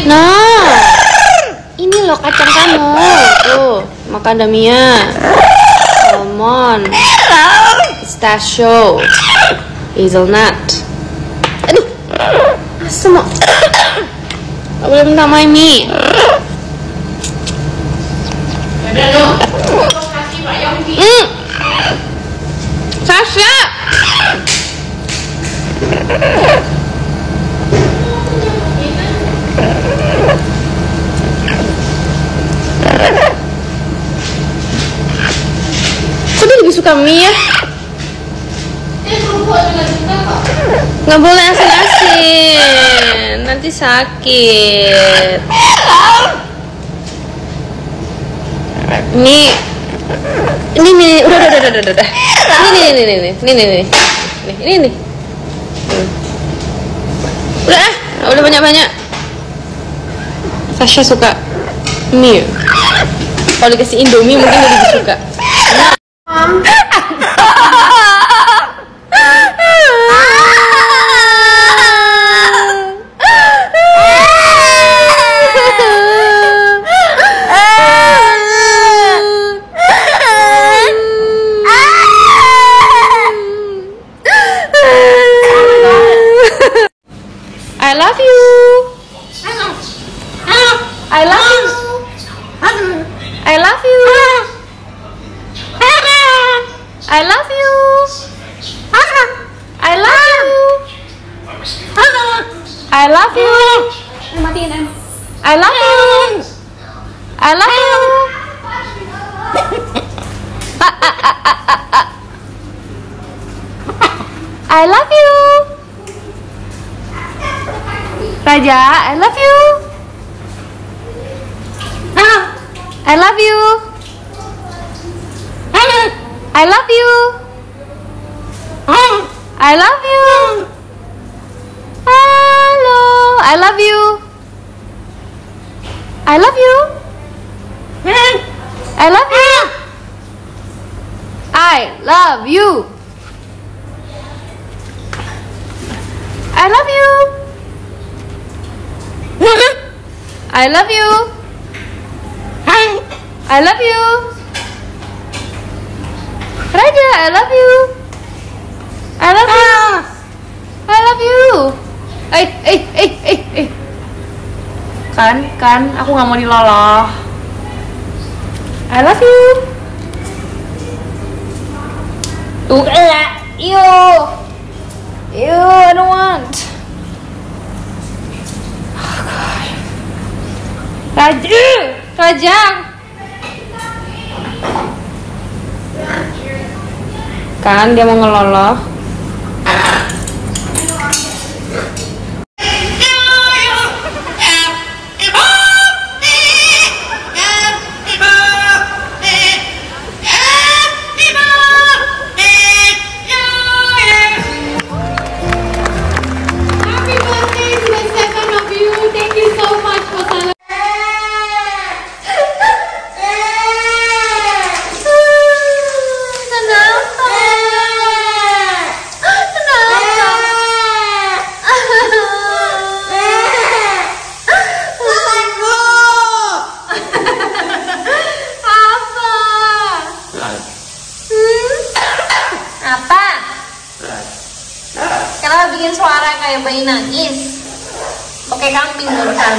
Nah, ini loh kacang kamu. Tuh, macadamia, almond, pistachio, hazelnut. Aduh, asem. Gak boleh minta mie. Sasha. Kok dia lebih suka mie ya? Nggak boleh asin-asin, nanti sakit. Ini, udah. Ini. Udah banyak. Sasha suka mie. Kalau dikasih Indomie mungkin dia lebih suka. I love you. I love you. I love you. I love you. I love you. I love you. Matiin em. I love you. I love you. I love you. Raja, I love you. I love you. I love you. I love you. Hello. I love you. I love you. I love you. I love you. I love you. I love you. I love you. Raja, I love you. I love you. I love you. Kan, aku nggak mau diloloh. I love you. Tuh, Ew, I don't want. Oh, God. Raja. Kan dia mau ngeloloh. Kenapa bikin suara kayak bayi nangis? Oke, kambing barusan.